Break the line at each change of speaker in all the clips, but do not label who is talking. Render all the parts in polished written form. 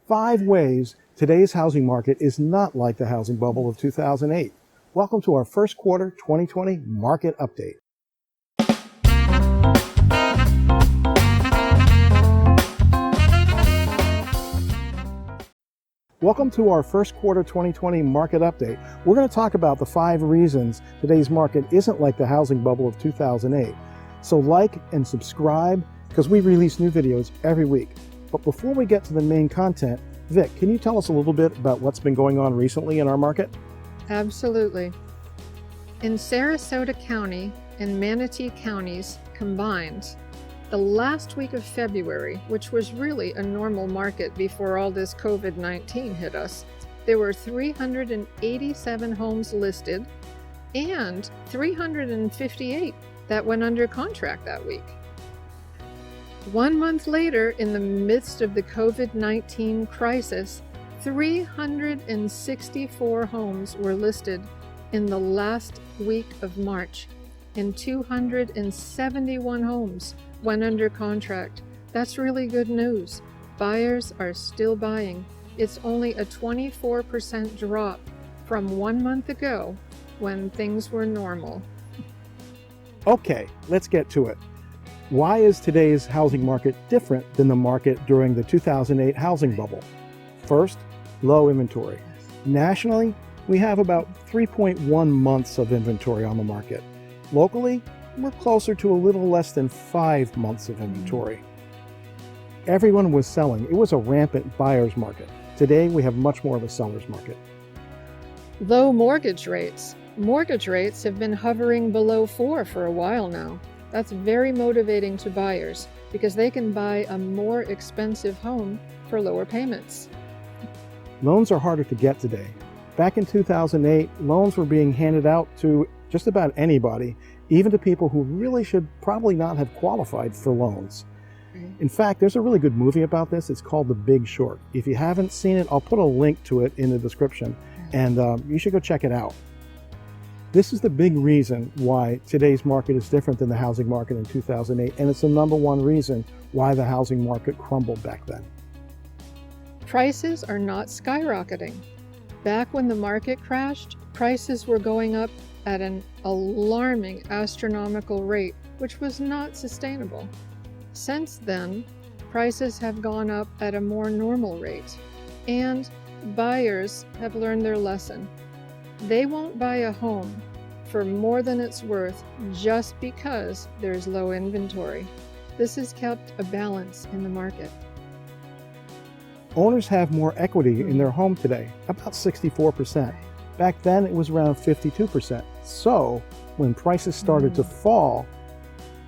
5 ways today's housing market is not like the housing bubble of 2008. Welcome to our first quarter 2020 market update. Welcome to our first quarter 2020 market update. We're going to talk about the 5 reasons today's market isn't like the housing bubble of 2008. So like and subscribe because we release new videos every week. But before we get to the main content, Vic, can you tell us a little bit about what's been going on recently in our market?
Absolutely. In Sarasota County and Manatee counties combined, the last week of February, which was really a normal market before all this COVID-19 hit us, there were 387 homes listed and 358 that went under contract that week. 1 month later, in the midst of the COVID-19 crisis, 364 homes were listed in the last week of March, and 271 homes went under contract. That's really good news. Buyers are still buying. It's only a 24% drop from 1 month ago when things were normal.
Okay, let's get to it. Why is today's housing market different than the market during the 2008 housing bubble? First, low inventory. Nationally, we have about 3.1 months of inventory on the market. Locally, we're closer to a little less than 5 months of inventory. Everyone was selling. It was a rampant buyer's market. Today, we have much more of a seller's market.
Low mortgage rates. Mortgage rates have been hovering below 4 for a while now. That's very motivating to buyers because they can buy a more expensive home for lower payments.
Loans are harder to get today. Back in 2008, loans were being handed out to just about anybody, even to people who really should probably not have qualified for loans. In fact, there's a really good movie about this. It's called The Big Short. If you haven't seen it, I'll put a link to it in the description, and you should go check it out. This is the big reason why today's market is different than the housing market in 2008, and it's the number one reason why the housing market crumbled back then.
Prices are not skyrocketing. Back when the market crashed, prices were going up at an alarming astronomical rate, which was not sustainable. Since then, prices have gone up at a more normal rate, and buyers have learned their lesson. They won't buy a home for more than it's worth just because there's low inventory. This has kept a balance in the market.
Owners have more equity in their home today, about 64%. Back then, it was around 52%. So when prices started to fall,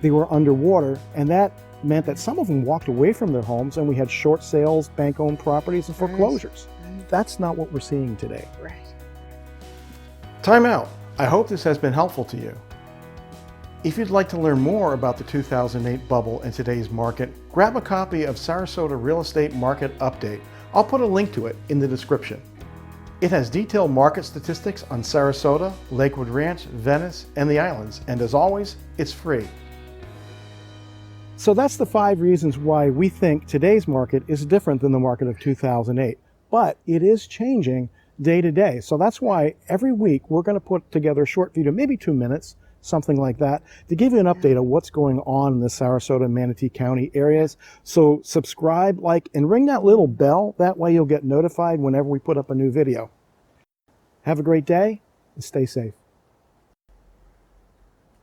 they were underwater, and that meant that some of them walked away from their homes, and we had short sales, bank-owned properties, and foreclosures. That's not what we're seeing today.
Right.
Time out. I hope this has been helpful to you. If you'd like to learn more about the 2008 bubble and today's market, grab a copy of Sarasota Real Estate Market Update. I'll put a link to it in the description. It has detailed market statistics on Sarasota, Lakewood Ranch, Venice, and the islands, and as always, it's free. So that's the 5 reasons why we think today's market is different than the market of 2008, but it is changing day to day. So that's why every week we're going to put together a short video, maybe 2 minutes, something like that, to give you an update of what's going on in the Sarasota and Manatee County areas. So subscribe, like, and ring that little bell. That way you'll get notified whenever we put up a new video. Have a great day and stay safe.